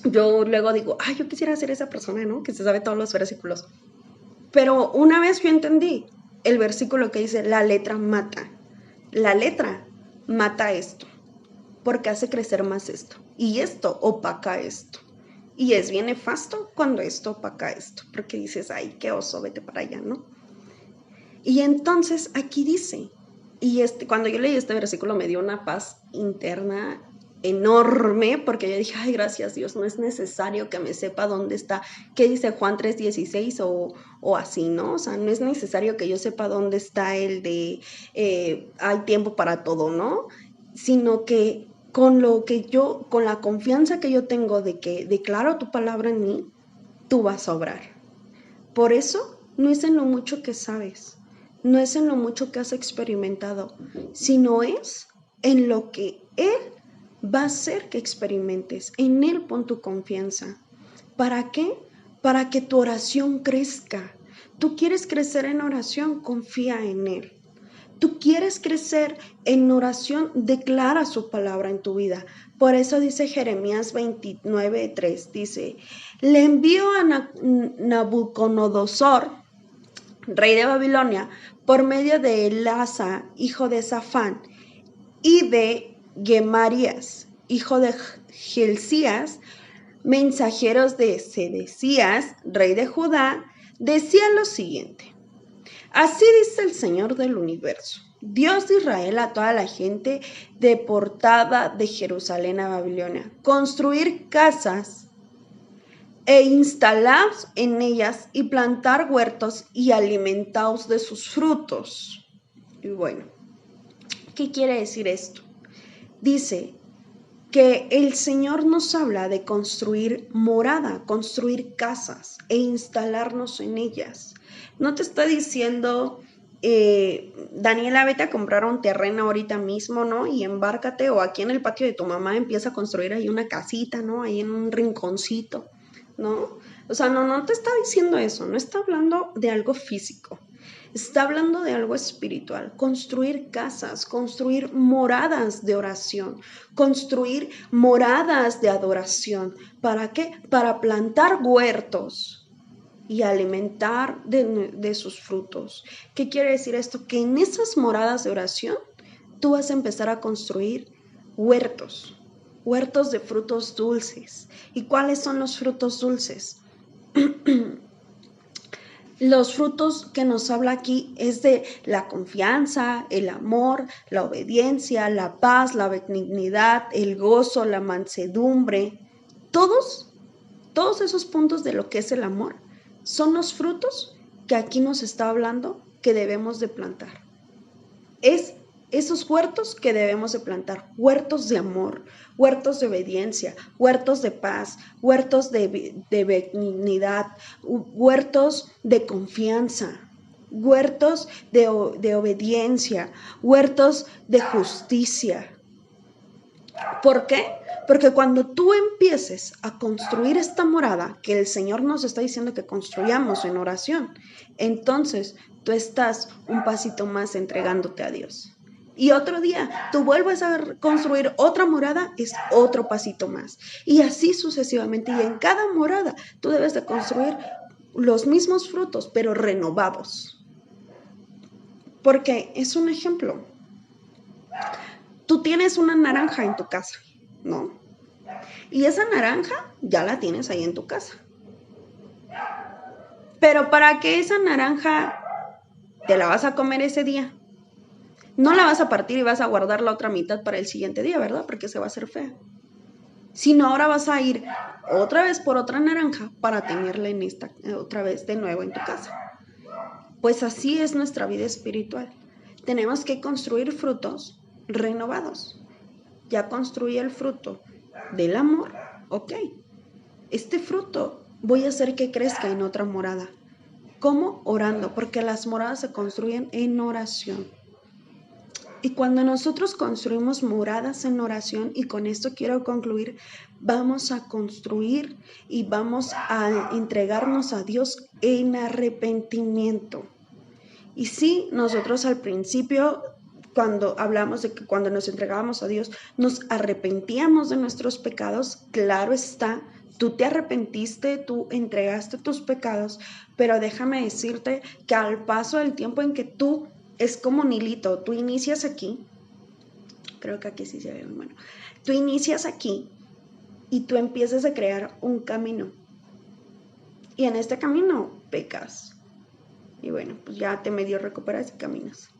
yo luego digo, ay, yo quisiera ser esa persona, ¿no? Que se sabe todos los versículos. Pero una vez yo entendí el versículo que dice, la letra mata. La letra mata esto, porque hace crecer más esto. Y esto opaca esto. Y es bien nefasto cuando esto opaca esto, porque dices, ay, qué oso, vete para allá, ¿no? Y entonces aquí dice, y cuando yo leí este versículo me dio una paz interna enorme, porque yo dije, ay, gracias Dios, no es necesario que me sepa dónde está, qué dice Juan 3:16 o así, ¿no? O sea, no es necesario que yo sepa dónde está el de hay tiempo para todo, ¿no? Sino que con la confianza que yo tengo de que declaro tu palabra en mí, tú vas a obrar. Por eso no es en lo mucho que sabes, no es en lo mucho que has experimentado, sino es en lo que Él va a hacer que experimentes. En Él pon tu confianza. ¿Para qué? Para que tu oración crezca. Tú quieres crecer en oración, confía en Él. Tú quieres crecer en oración, declara su palabra en tu vida. Por eso dice Jeremías 29:3, dice, le envío a Nabucodonosor, rey de Babilonia, por medio de Elasa, hijo de Safán, y de Gemarías, hijo de Hilcías, mensajeros de Sedecías, rey de Judá, decía lo siguiente. Así dice el Señor del universo, Dios de Israel, a toda la gente deportada de Jerusalén a Babilonia: construir casas e instalaos en ellas y plantar huertos y alimentaos de sus frutos. Y bueno, ¿qué quiere decir esto? Dice que el Señor nos habla de construir morada, construir casas e instalarnos en ellas. No te está diciendo, Daniela, vete a comprar un terreno ahorita mismo, ¿no? Y embárcate, o aquí en el patio de tu mamá empieza a construir ahí una casita, ¿no? Ahí en un rinconcito, ¿no? O sea, no te está diciendo eso, no está hablando de algo físico. Está hablando de algo espiritual, construir casas, construir moradas de oración, construir moradas de adoración. ¿Para qué? Para plantar huertos y alimentar de sus frutos. ¿Qué quiere decir esto? Que en esas moradas de oración tú vas a empezar a construir huertos, huertos de frutos dulces. ¿Y cuáles son los frutos dulces? Los frutos que nos habla aquí es de la confianza, el amor, la obediencia, la paz, la benignidad, el gozo, la mansedumbre. Todos esos puntos de lo que es el amor son los frutos que aquí nos está hablando que debemos de plantar. Es esos huertos que debemos de plantar, huertos de amor, huertos de obediencia, huertos de paz, huertos de benignidad, huertos de confianza, huertos de obediencia, huertos de justicia. ¿Por qué? Porque cuando tú empieces a construir esta morada que el Señor nos está diciendo que construyamos en oración, entonces tú estás un pasito más entregándote a Dios. Y otro día tú vuelves a construir otra morada, es otro pasito más. Y así sucesivamente. Y en cada morada tú debes de construir los mismos frutos, pero renovados. Porque es un ejemplo. Tú tienes una naranja en tu casa, ¿no? Y esa naranja ya la tienes ahí en tu casa. Pero para que esa naranja te la vas a comer ese día, no la vas a partir y vas a guardar la otra mitad para el siguiente día, ¿verdad? Porque se va a hacer fea. Sino ahora vas a ir otra vez por otra naranja para tenerla en esta, otra vez de nuevo en tu casa. Pues así es nuestra vida espiritual. Tenemos que construir frutos renovados. Ya construí el fruto del amor, ok. Este fruto voy a hacer que crezca en otra morada. ¿Cómo? Orando, porque las moradas se construyen en oración. Y cuando nosotros construimos moradas en oración, y con esto quiero concluir, vamos a construir y vamos a entregarnos a Dios en arrepentimiento. Y sí, nosotros al principio, cuando hablamos de que cuando nos entregábamos a Dios, nos arrepentíamos de nuestros pecados, claro está, tú te arrepentiste, tú entregaste tus pecados, pero déjame decirte que al paso del tiempo en que tú, es como un hilito, tú inicias aquí, creo que aquí sí se ve, bueno, tú inicias aquí y tú empiezas a crear un camino. Y en este camino pecas. Y bueno, pues ya te medio recuperas y caminas.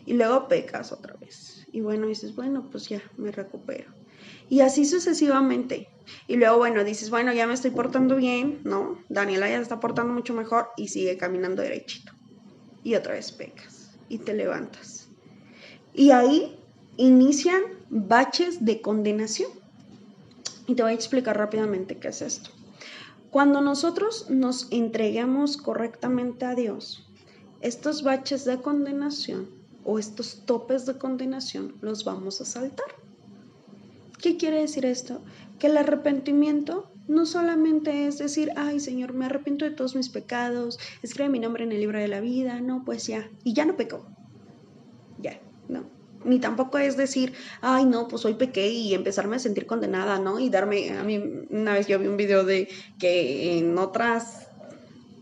Y luego pecas otra vez. Y bueno, dices, bueno, pues ya me recupero. Y así sucesivamente. Y luego, bueno, dices, bueno, ya me estoy portando bien, ¿no? Daniela ya se está portando mucho mejor y sigue caminando derechito. Y otra vez pecas y te levantas. Y ahí inician baches de condenación. Y te voy a explicar rápidamente qué es esto. Cuando nosotros nos entreguemos correctamente a Dios, estos baches de condenación o estos topes de condenación los vamos a saltar. ¿Qué quiere decir esto? Que el arrepentimiento no solamente es decir, ay Señor, me arrepiento de todos mis pecados, escribe mi nombre en el libro de la vida, no, pues ya, y ya no peco. Ya, no. Ni tampoco es decir, ay no, pues hoy pequé y empezarme a sentir condenada, ¿no? Y darme, a mí una vez yo vi un video de que en otras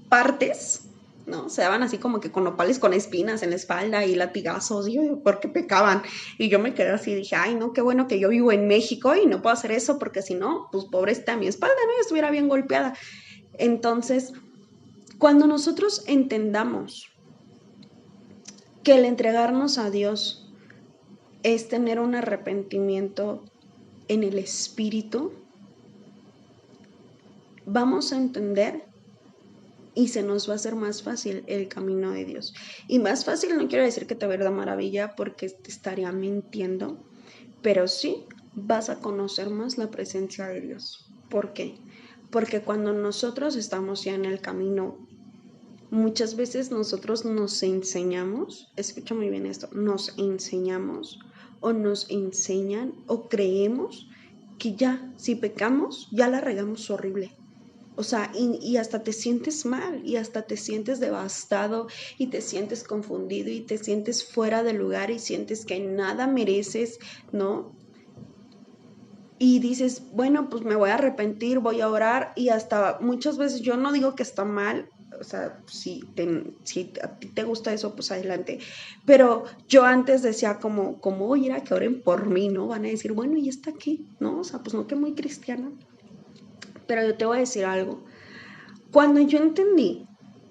partes, ¿no? Se daban así como que con nopales con espinas en la espalda y latigazos, y yo, ¿por qué pecaban? Y yo me quedé así y dije, ay, no, qué bueno que yo vivo en México y no puedo hacer eso porque si no, pues pobrecita mi espalda, ¿no? Yo estuviera bien golpeada. Entonces, cuando nosotros entendamos que el entregarnos a Dios es tener un arrepentimiento en el espíritu, vamos a entender y se nos va a hacer más fácil el camino de Dios. Y más fácil no quiero decir que te va a ir de maravilla porque te estaría mintiendo, pero sí vas a conocer más la presencia de Dios. ¿Por qué? Porque cuando nosotros estamos ya en el camino, muchas veces nosotros nos enseñamos, escucha muy bien esto, nos enseñamos o nos enseñan o creemos que ya, si pecamos, ya la regamos horrible. O sea, y hasta te sientes mal, y hasta te sientes devastado, y te sientes confundido, y te sientes fuera de lugar, y sientes que nada mereces, ¿no? Y dices, bueno, pues me voy a arrepentir, voy a orar, y hasta muchas veces yo no digo que está mal, o sea, si a ti te gusta eso, pues adelante. Pero yo antes decía como voy a ir a que oren por mí, ¿no? Van a decir, bueno, ¿y está aquí? ¿No? O sea, pues no que muy cristiana. Pero yo te voy a decir algo. Cuando yo entendí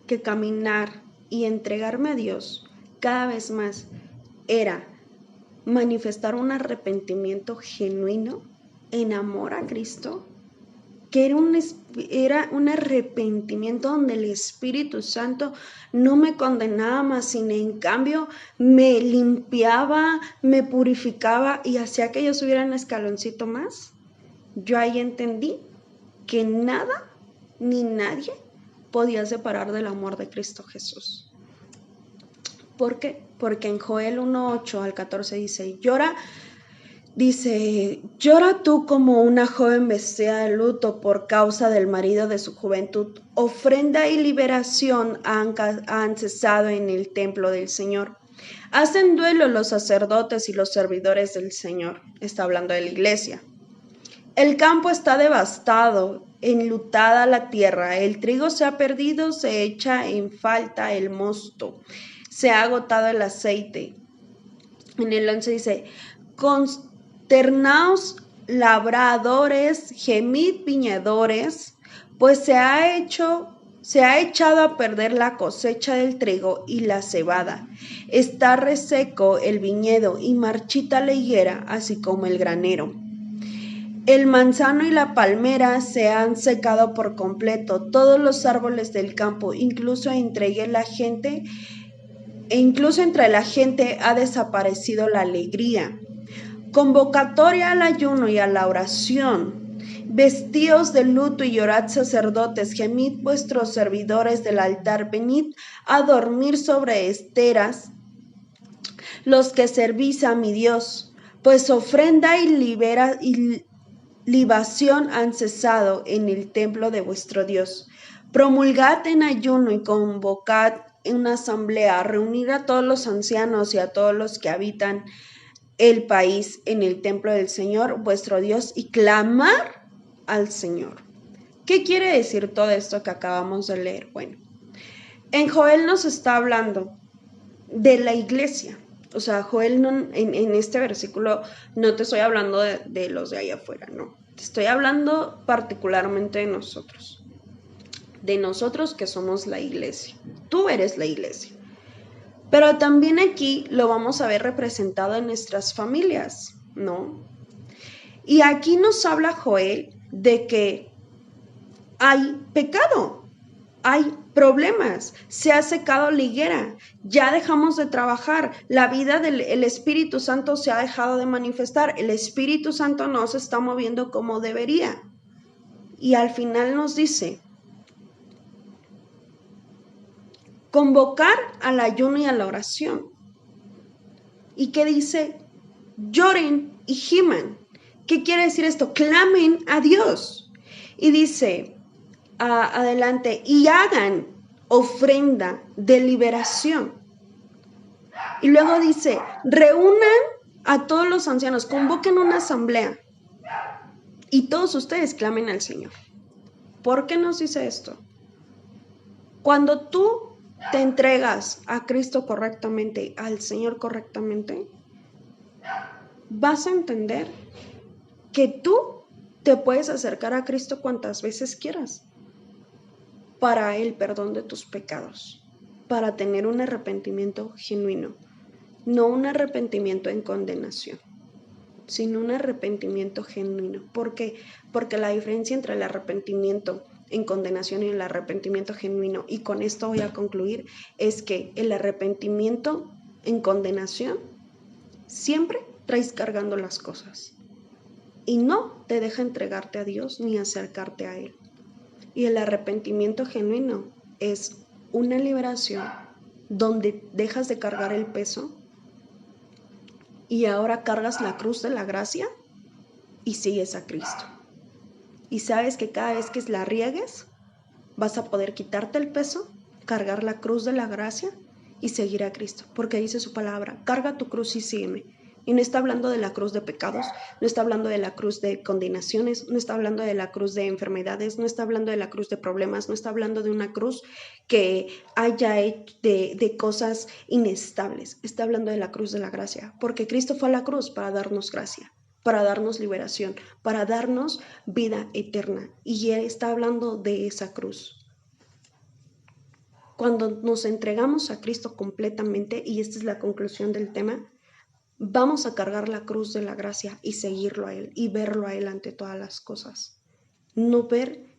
que caminar y entregarme a Dios cada vez más era manifestar un arrepentimiento genuino en amor a Cristo, que era un arrepentimiento donde el Espíritu Santo no me condenaba más, sino en cambio me limpiaba, me purificaba y hacía que yo subiera un escaloncito más. Yo ahí entendí que nada ni nadie podía separar del amor de Cristo Jesús. ¿Por qué? Porque en Joel 1:8 al 14 llora tú como una joven vestida de luto por causa del marido de su juventud. Ofrenda y liberación han cesado en el templo del Señor. Hacen duelo los sacerdotes y los servidores del Señor. Está hablando de la iglesia. El campo está devastado, enlutada la tierra, el trigo se ha perdido, se echa en falta el mosto, se ha agotado el aceite. En el 11 dice, consternaos labradores, gemid viñadores, pues se ha echado a perder la cosecha del trigo y la cebada. Está reseco el viñedo y marchita la higuera, así como el granero. El manzano y la palmera se han secado por completo, todos los árboles del campo, incluso entre la gente ha desaparecido la alegría. Convocatoria al ayuno y a la oración. Vestíos de luto y llorad, sacerdotes, gemid vuestros servidores del altar, venid a dormir sobre esteras, los que servís a mi Dios, pues ofrenda y libación han cesado en el templo de vuestro Dios. Promulgad en ayuno y convocad en una asamblea, reunir a todos los ancianos y a todos los que habitan el país en el templo del Señor, vuestro Dios, y clamar al Señor. ¿Qué quiere decir todo esto que acabamos de leer? Bueno, en Joel nos está hablando de la iglesia. O sea, Joel en este versículo no te estoy hablando de los de allá afuera, no. Te estoy hablando particularmente de nosotros que somos la iglesia. Tú eres la iglesia. Pero también aquí lo vamos a ver representado en nuestras familias, ¿no? Y aquí nos habla Joel de que hay pecado, hay problemas, se ha secado la higuera, ya dejamos de trabajar, la vida del Espíritu Santo se ha dejado de manifestar, el Espíritu Santo no se está moviendo como debería. Y al final nos dice, convocar al ayuno y a la oración. ¿Y qué dice? Lloren y giman. ¿Qué quiere decir esto? Clamen a Dios. Y dice, adelante, y hagan ofrenda de liberación. Y luego dice, reúnan a todos los ancianos, convoquen una asamblea y todos ustedes clamen al Señor. ¿Por qué nos dice esto? Cuando tú te entregas a Cristo correctamente, al Señor correctamente, vas a entender que tú te puedes acercar a Cristo cuantas veces quieras para el perdón de tus pecados, para tener un arrepentimiento genuino, no un arrepentimiento en condenación, sino un arrepentimiento genuino. ¿Por qué? Porque la diferencia entre el arrepentimiento en condenación y el arrepentimiento genuino, y con esto voy a concluir, es que el arrepentimiento en condenación siempre traes cargando las cosas y no te deja entregarte a Dios ni acercarte a Él. Y el arrepentimiento genuino es una liberación donde dejas de cargar el peso y ahora cargas la cruz de la gracia y sigues a Cristo. Y sabes que cada vez que la riegues, vas a poder quitarte el peso, cargar la cruz de la gracia y seguir a Cristo, porque dice su palabra, carga tu cruz y sígueme. Y no está hablando de la cruz de pecados, no está hablando de la cruz de condenaciones, no está hablando de la cruz de enfermedades, no está hablando de la cruz de problemas, no está hablando de una cruz que haya hecho de cosas inestables. Está hablando de la cruz de la gracia, porque Cristo fue a la cruz para darnos gracia, para darnos liberación, para darnos vida eterna. Y Él está hablando de esa cruz. Cuando nos entregamos a Cristo completamente, y esta es la conclusión del tema, vamos a cargar la cruz de la gracia y seguirlo a Él y verlo a Él ante todas las cosas. No ver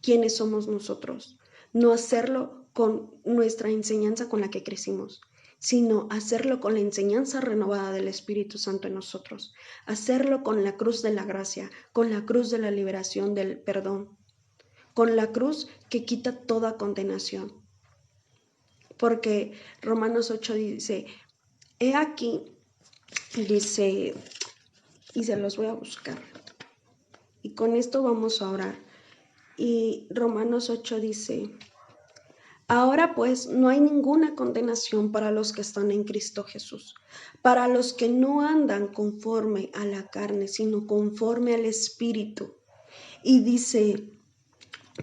quiénes somos nosotros, no hacerlo con nuestra enseñanza con la que crecimos, sino hacerlo con la enseñanza renovada del Espíritu Santo en nosotros, hacerlo con la cruz de la gracia, con la cruz de la liberación del perdón, con la cruz que quita toda condenación. Porque Romanos 8 dice, he aquí, dice, y se los voy a buscar, y con esto vamos a orar. Y Romanos 8 dice, ahora pues no hay ninguna condenación para los que están en Cristo Jesús, para los que no andan conforme a la carne, sino conforme al Espíritu. Y dice,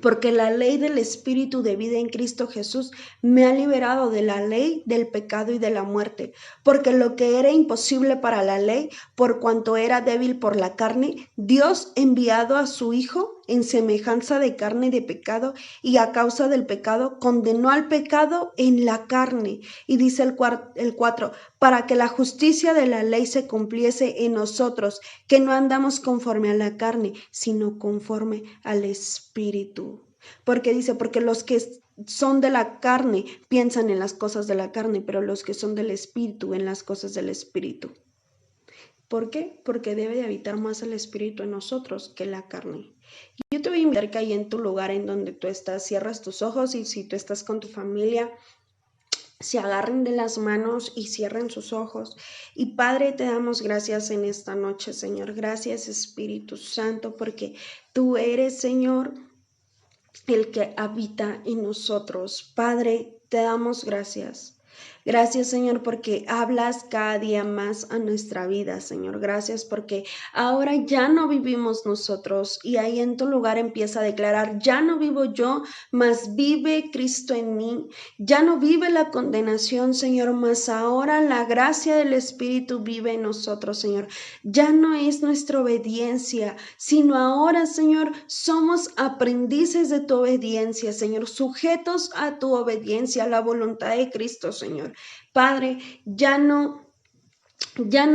porque la ley del Espíritu de vida en Cristo Jesús me ha liberado de la ley del pecado y de la muerte, porque lo que era imposible para la ley, por cuanto era débil por la carne, Dios enviado a su Hijo en semejanza de carne de pecado, y a causa del pecado condenó al pecado en la carne. Y dice el 4, para que la justicia de la ley se cumpliese en nosotros, que no andamos conforme a la carne, sino conforme al Espíritu. Porque dice, porque los que son de la carne piensan en las cosas de la carne, pero los que son del Espíritu en las cosas del Espíritu. ¿Por qué? Porque debe de habitar más el Espíritu en nosotros que la carne. Yo te voy a invitar que ahí en tu lugar en donde tú estás, cierras tus ojos, y si tú estás con tu familia, se agarren de las manos y cierren sus ojos. Y Padre, te damos gracias en esta noche, Señor. Gracias, Espíritu Santo, porque tú eres, Señor, el que habita en nosotros. Padre, te damos gracias. Gracias, Señor, porque hablas cada día más a nuestra vida, Señor. Gracias porque ahora ya no vivimos nosotros, y ahí en tu lugar empieza a declarar, ya no vivo yo, mas vive Cristo en mí. Ya no vive la condenación, Señor, mas ahora la gracia del Espíritu vive en nosotros, Señor. Ya no es nuestra obediencia, sino ahora, Señor, somos aprendices de tu obediencia, Señor, sujetos a tu obediencia, a la voluntad de Cristo, Señor. Padre, ya no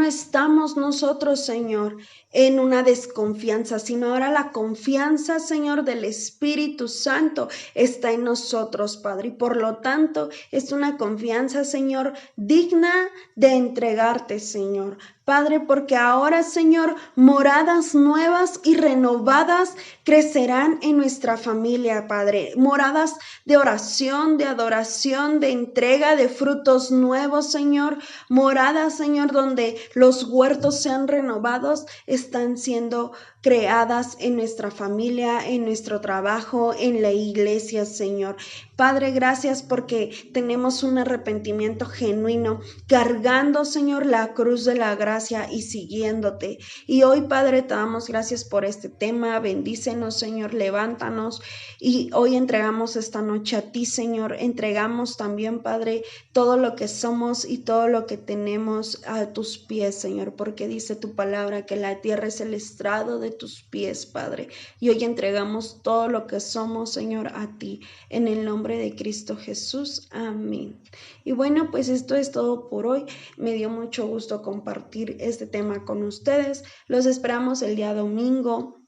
estamos nosotros, Señor, en una desconfianza, sino ahora la confianza, Señor, del Espíritu Santo está en nosotros, Padre. Y por lo tanto, es una confianza, Señor, digna de entregarte, Señor. Padre, porque ahora, Señor, moradas nuevas y renovadas crecerán en nuestra familia, Padre. Moradas de oración, de adoración, de entrega de frutos nuevos, Señor. Moradas, Señor, donde los huertos sean renovados, están siendo creadas en nuestra familia, en nuestro trabajo, en la iglesia, Señor. Padre, gracias porque tenemos un arrepentimiento genuino, cargando, Señor, la cruz de la gracia y siguiéndote. Y hoy, Padre, te damos gracias por este tema. Bendícenos, Señor, levántanos. Y hoy entregamos esta noche a ti, Señor. Entregamos también, Padre, todo lo que somos y todo lo que tenemos a tus pies, Señor, porque dice tu palabra que la tierra es el estrado de tus pies, Padre. Y hoy entregamos todo lo que somos, Señor, a ti, en el nombre de Cristo Jesús. Amén. Y bueno, pues esto es todo por hoy. Me dio mucho gusto compartir este tema con ustedes. Los esperamos el día domingo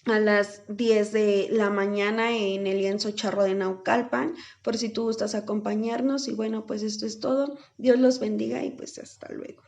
a las 10 de la mañana en el Lienzo Charro de Naucalpan, por si tú gustas acompañarnos. Y bueno, pues esto es todo. Dios los bendiga y pues hasta luego.